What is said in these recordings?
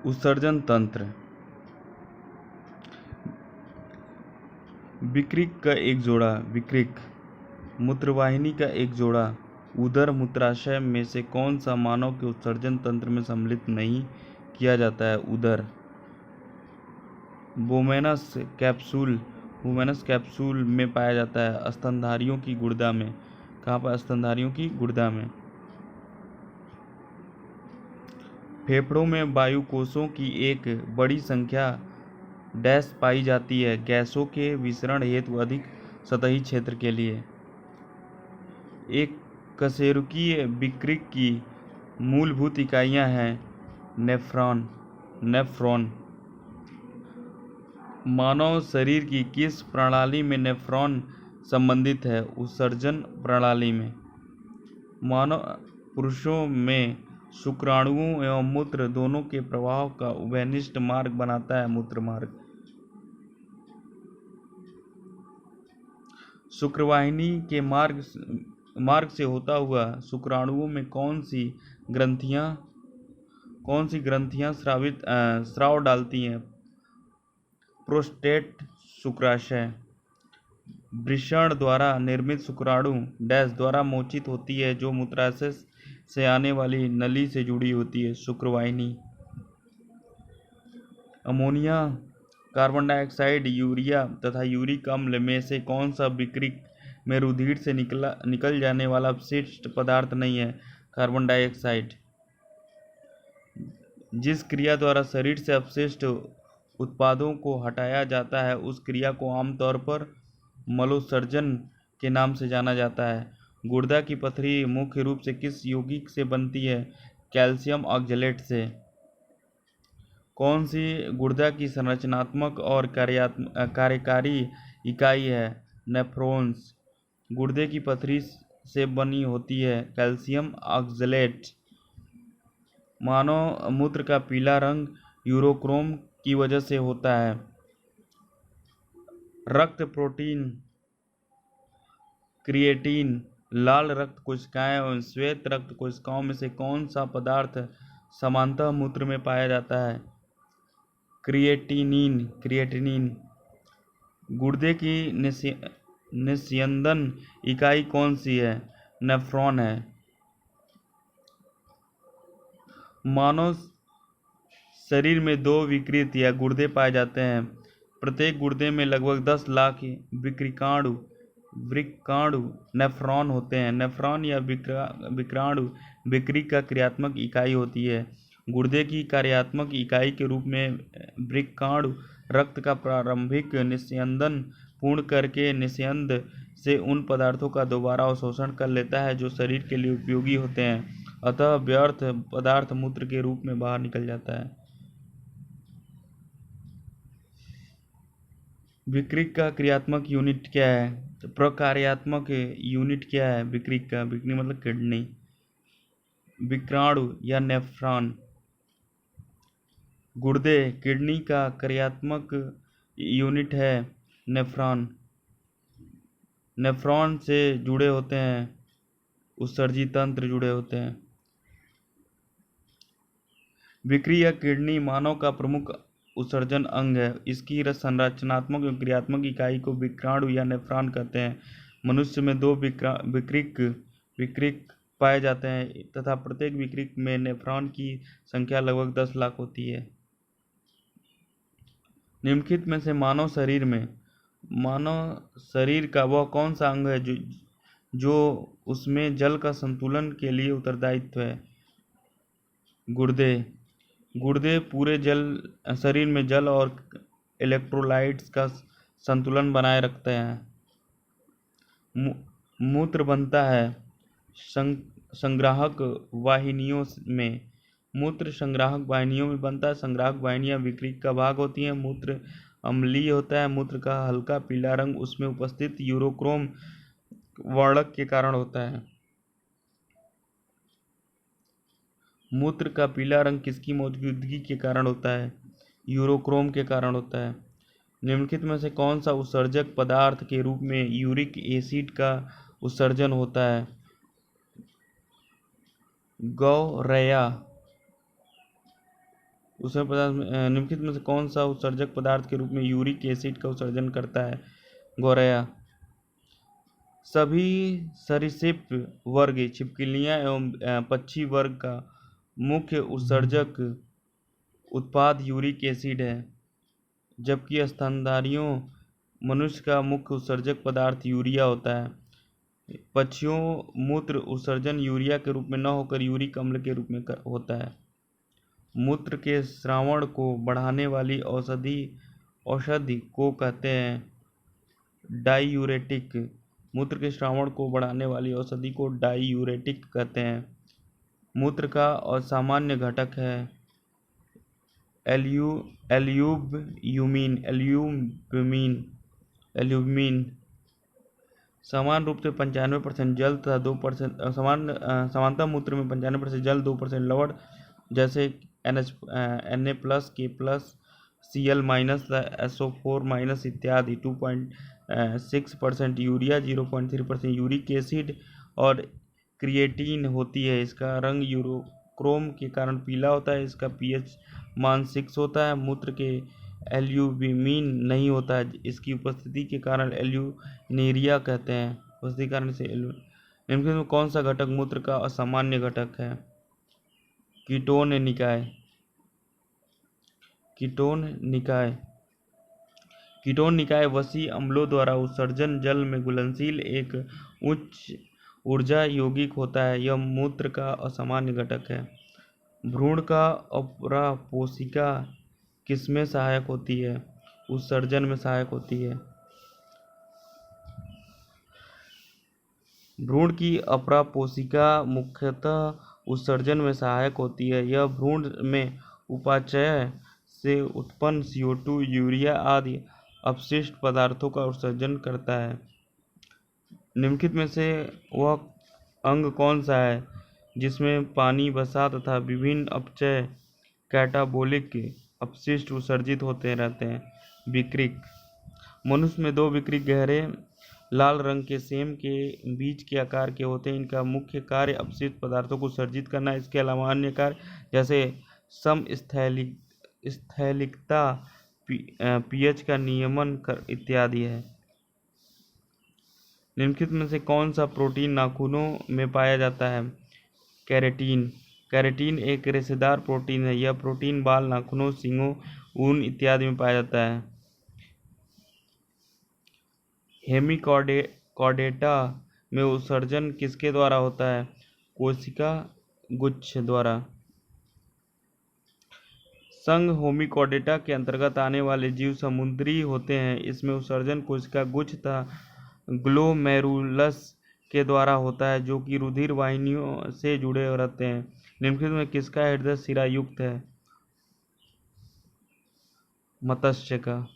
उत्सर्जन तंत्र। विकृक का एक जोड़ा विकृक, मूत्रवाहिनी का एक जोड़ा उदर मूत्राशय में से कौन सा मानव के उत्सर्जन तंत्र में सम्मिलित नहीं किया जाता है? उदर। वोमेनस कैप्सूल में पाया जाता है। स्तनधारियों की गुर्दा में। कहाँ पर? स्तनधारियों की गुर्दा में। फेफड़ों में वायु कोशों की एक बड़ी संख्या डैश पाई जाती है गैसों के विसरण हेतु अधिक सतही क्षेत्र के लिए। एक कशेरुकीय विकृत की मूलभूत इकाइयां हैं नेफ्रॉन। मानव शरीर की किस प्रणाली में नेफ्रॉन संबंधित है? उत्सर्जन प्रणाली में। मानव पुरुषों में शुक्राणुओं एवं मूत्र दोनों के प्रवाह का उभयनिष्ठ मार्ग बनाता है मूत्र मार्ग। शुक्रवाहिनी के मार्ग से होता हुआ शुक्राणुओं में कौन सी ग्रंथियां स्राव डालती हैं? प्रोस्टेट शुक्राशय। वृषण द्वारा निर्मित शुक्राणु डैश द्वारा मोचित होती है जो मूत्राशय से आने वाली नली से जुड़ी होती है। शुक्रवाहिनी। अमोनिया, कार्बन डाइऑक्साइड, यूरिया तथा यूरिक अम्ल में से कौन सा विकृत में रुधिर से निकल जाने वाला अपशिष्ट पदार्थ नहीं है? Carbon dioxide. जिस क्रिया द्वारा शरीर से अपशिष्ट उत्पादों को हटाया जाता है उस क्रिया को आमतौर पर मलोत्सर्जन के नाम से जाना जाता है। गुर्दा की पथरी मुख्य रूप से किस यौगिक से बनती है? कैल्शियम ऑक्जेलेट से। कौन सी गुर्दा की संरचनात्मक और कार्यकारी इकाई है? नेफ्रॉन्स। गुर्दे की पथरी से बनी होती है कैल्शियम ऑक्जेलेट। मानव मूत्र का पीला रंग यूरोक्रोम की वजह से होता है। रक्त प्रोटीन क्रिएटिन, लाल रक्त कोशिकाएं एवं श्वेत रक्त कोशिकाओं में से कौन सा पदार्थ समानतः मूत्र में पाया जाता है? क्रिएटिनिन। गुर्दे की निस्यंदन इकाई कौन सी है? नेफ्रॉन है। मानव शरीर में 2 विकृत या गुर्दे पाए जाते हैं। प्रत्येक गुर्दे में लगभग 10 लाख वृक्काणु नेफ्रॉन होते हैं। नेफ्रॉन या वृक्काणु विकृत का क्रियात्मक इकाई होती है। गुर्दे की कार्यात्मक इकाई के रूप में वृक्काणु रक्त का प्रारंभिक निस्यंदन पूर्ण करके निस्यंद से उन पदार्थों का दोबारा अवशोषण कर लेता है जो शरीर के लिए उपयोगी होते हैं, अतः व्यर्थ पदार्थ मूत्र के रूप में बाहर निकल जाता है। विकृत का क्रियात्मक यूनिट क्या है? प्रकार्यात्मक यूनिट क्या है विकृत का? विकृत मतलब किडनी। वृक्काणु या नेफ्रॉन। गुर्दे किडनी का कार्यात्मक यूनिट है नेफ्रॉन। नेफ्रॉन से जुड़े होते हैं उत्सर्जी तंत्र जुड़े होते हैं। विकृत या किडनी मानव का प्रमुख उत्सर्जन अंग है। इसकी संरचनात्मक एवं क्रियात्मक इकाई को वृक्काणु या नेफ्रॉन कहते हैं। मनुष्य में 2 विकृत पाए जाते हैं तथा प्रत्येक विकृत में नेफ्रॉन की संख्या लगभग 10 लाख होती है। निम्नलिखित में से मानव शरीर का वह कौन सा अंग है जो उसमें जल का संतुलन के लिए उत्तरदायित्व है? गुर्दे पूरे शरीर में जल और इलेक्ट्रोलाइट्स का संतुलन बनाए रखते हैं। मूत्र बनता है संग्राहक वाहिनियों में। मूत्र संग्राहक वाहिनियों में बनता है। संग्राहक वाहिनियां विकृत का भाग होती हैं। मूत्र अम्लीय होता है। मूत्र का हल्का पीला रंग उसमें उपस्थित यूरोक्रोम वर्णक के कारण होता है। मूत्र का पीला रंग किसकी मौजूदगी के कारण होता है? यूरोक्रोम के कारण होता है। निम्नलिखित में से कौन सा उत्सर्जक पदार्थ के रूप में यूरिक एसिड का उत्सर्जन होता है? गौरैया। उसमें पदार्थ निम्नलिखित में से कौन सा उत्सर्जक पदार्थ के रूप में यूरिक एसिड का उत्सर्जन करता है? गोरैया। सभी सरीसृप वर्ग, छिपकलियां एवं पक्षी वर्ग का मुख्य उत्सर्जक उत्पाद यूरिक एसिड है, जबकि स्तनधारियों मनुष्य का मुख्य उत्सर्जक पदार्थ यूरिया होता है। पक्षियों मूत्र उत्सर्जन यूरिया के रूप में न होकर यूरिक अम्ल के रूप में होता है। मूत्र के स्रावण को बढ़ाने वाली औषधि को कहते हैं डाईयूरेटिक। मूत्र के स्रावण को बढ़ाने वाली औषधि को डाईयूरेटिक कहते हैं। मूत्र का असामान्य घटक है एल्ब्यूमिन। समान रूप से 95% जल तथा 2% समानता मूत्र में 95% जल, 2% लवण जैसे Na+, K+, Cl-, SO4- इत्यादि, 2.6% यूरिया, 0.3% यूरिक एसिड और क्रिएटिन होती है। इसका रंग यूरोक्रोम के कारण पीला होता है। इसका pH मान 6 होता है। मूत्र के एल्ब्यूमिन नहीं होता है। इसकी उपस्थिति के कारण एल्ब्यूमिनेरिया कहते हैं। उपस्थिति के कारण इसे निम्नलिखित में कौन सा घटक मूत्र का असामान्य घटक है? कीटोन निकाय। कीटोन निकाय वसी अम्लों द्वारा उत्सर्जन जल में घुलनशील एक उच्च ऊर्जा यौगिक होता है। यह मूत्र का असामान्य घटक है। भ्रूण का अपरापोषिका किसमें सहायक होती है? उत्सर्जन में सहायक होती है। भ्रूण की अपरापोषिका मुख्यतः उत्सर्जन में सहायक होती है। यह भ्रूण में उपापचय से उत्पन्न CO2, यूरिया आदि अपशिष्ट पदार्थों का उत्सर्जन करता है। निम्नलिखित में से वह अंग कौन सा है जिसमें पानी, वसा तथा विभिन्न अपचय कैटाबोलिक अपशिष्ट उत्सर्जित होते रहते हैं? विकृक। मनुष्य में 2 विकृक गहरे लाल रंग के सेम के बीज के आकार के होते हैं। इनका मुख्य कार्य अपशिष्ट पदार्थों को उत्सर्जित करना। इसके अलावा अन्य कार्य जैसे समस्थैलिकता, pH का नियमन इत्यादि है। निम्नलिखित में से कौन सा प्रोटीन नाखूनों में पाया जाता है? केराटिन। केराटिन एक रेशेदार प्रोटीन है। यह प्रोटीन बाल, नाखूनों, सींगों, ऊन इत्यादि में पाया जाता है। हेमिकॉर्डेटा में उत्सर्जन किसके द्वारा होता है? कोशिका गुच्छ द्वारा। संघ हेमिकॉर्डेटा के अंतर्गत आने वाले जीव समुद्री होते हैं। इसमें उत्सर्जन कोशिका गुच्छ तथा ग्लोमेरुलस के द्वारा होता है, जो कि रुधिर वाहिनियों से जुड़े रहते हैं। निम्नलिखित में किसका हृदय सिरा युक्त है? मत्स्य का।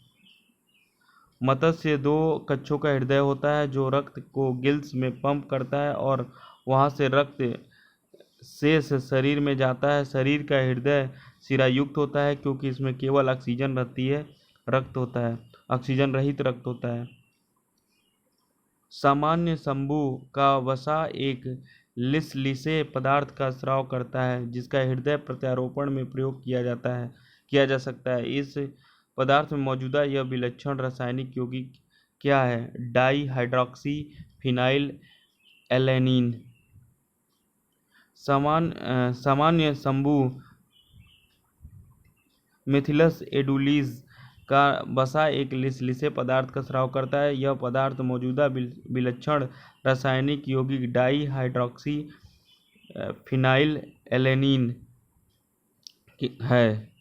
मत्स्य 2 कक्षों का हृदय होता है, जो रक्त को गिल्स में पंप करता है और वहां से रक्त शेष शरीर में जाता है। शरीर का हृदय सिरा युक्त होता है क्योंकि इसमें केवल ऑक्सीजन रहित रक्त होता है। सामान्य शंभू का वसा एक लिसलिसे पदार्थ का स्राव करता है, जिसका हृदय प्रत्यारोपण में प्रयोग किया जा सकता है। इस पदार्थ में मौजूदा यह विलक्षण रासायनिक यौगिक क्या है? Dihydroxy alanine. सामान्य शंभू मेथिलस एडुलिस का वसा एक लिसलिसे पदार्थ का स्राव करता है। यह पदार्थ मौजूदा विलक्षण रासायनिक यौगिक डाई हाइड्रॉक्सी एलेनीन है।